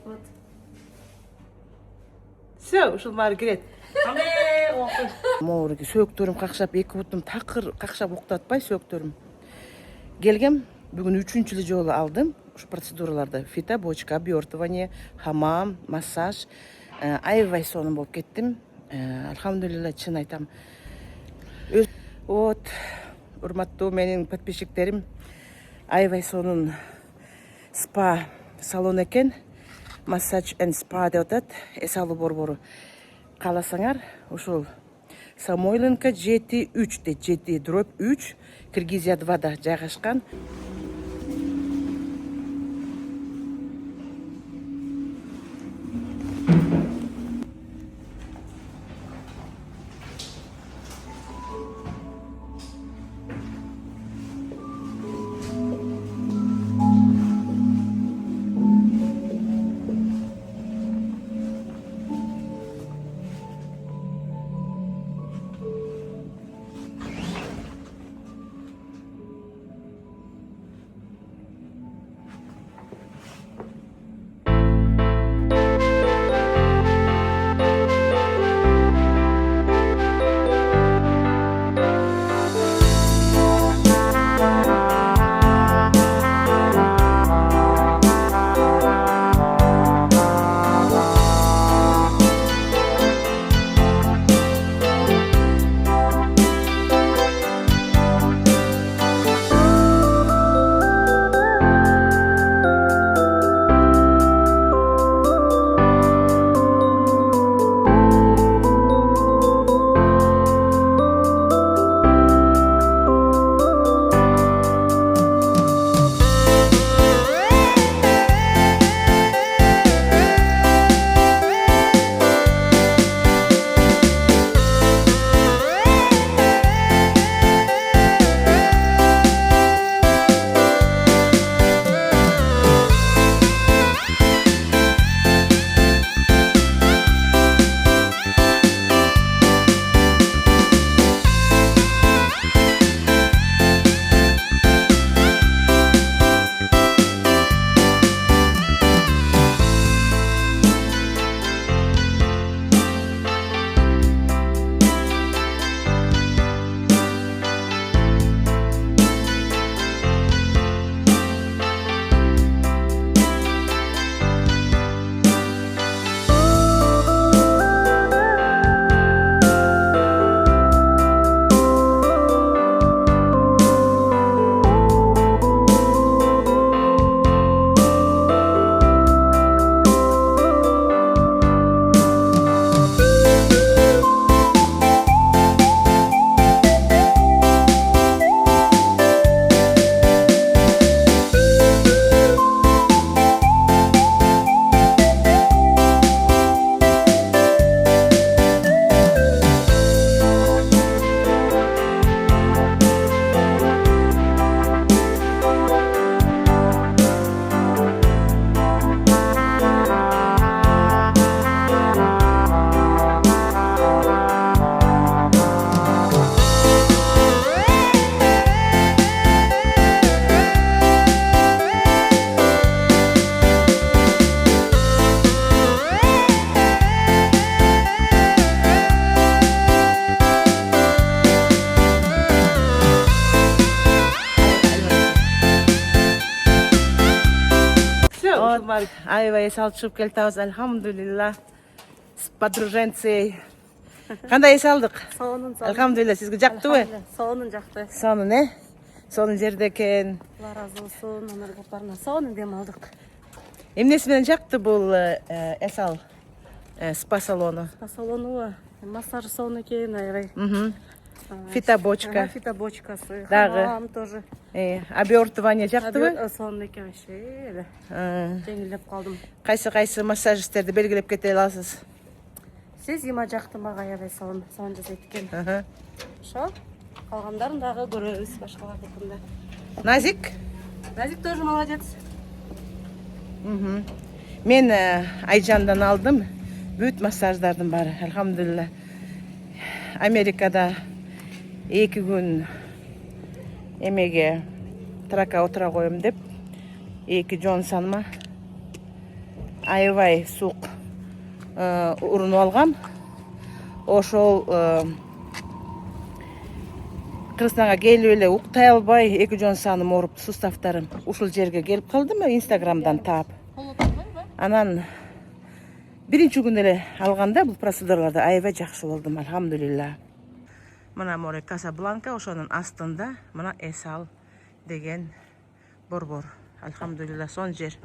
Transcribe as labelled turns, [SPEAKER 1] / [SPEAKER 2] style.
[SPEAKER 1] Вот.
[SPEAKER 2] Все, ушул баары кирет. Моуруги сөөктөрүм какшап, эки бутум такыр какшап уктатпай сөөктөрүм. Келгем, бүгүн 3-чү жолу алдым ушу процедураларды. Фитобочка, обертывание, хамам, массаж. Аябай сонун болуп кеттим. Алхамдулилла, чын айтам. Вот, урматтуу менин подписчиктерим, аябай сонун спа салон экен. Массаж and спа деп атат. Эс алуу борбору. Кааласаңар, ушул Самойленко 7-3 дейт, 7/3, Киргизия 2да жайгашкан. Аябай эс алып чыгып келатабыз, алхамдулилла. С подруженцей. Кандай эс алдык?
[SPEAKER 1] Сонун.
[SPEAKER 2] Алхамдулилла, сизге жактыбы?
[SPEAKER 1] Сонун жакты.
[SPEAKER 2] Сонун, Сонун жерде экен.
[SPEAKER 1] Алла разы болсун, анын куртарына сонун дем алдык.
[SPEAKER 2] Эмнеси менен жакты бул эс ал? Спа салону.
[SPEAKER 1] Спа салону, массаж сонун экен, аябай.
[SPEAKER 2] Фитобочка.
[SPEAKER 1] Фитобочкасы.
[SPEAKER 2] Дагы.
[SPEAKER 1] Хамам тоже.
[SPEAKER 2] Обертывание жактыбы?
[SPEAKER 1] Сонун экен вообще. Жеңилдеп калдым.
[SPEAKER 2] Кайсы массажисттерди белгилеп кете аласыз?
[SPEAKER 1] Сиз има жакты мага аябай сонун жасайт экен. Ошо. Калгандарын дагы көрөбүз башкаларды кандай.
[SPEAKER 2] Назик?
[SPEAKER 1] Назик тоже молодец.
[SPEAKER 2] Мен Айжандан алдым. Бүт массаждардын баары, алхамдулилла. Америкада 2 күн эмеге трака отура коем деп 2 жон саныма аябай сук урунуп алгам. Ошол Кыргызстанга келип эле уктай албай, 2 жон сааным ооруп, суставтарым. Ушул жерге келип калдым, Инстаграмдан таап. Анан биринчи күнү эле алганда бул процедураларды аябай жакшы болдум, алхамдулилла. Мына море Касабланка, ошонун астында мына Эсал деген борбор. Алхамдулилла, сон жер.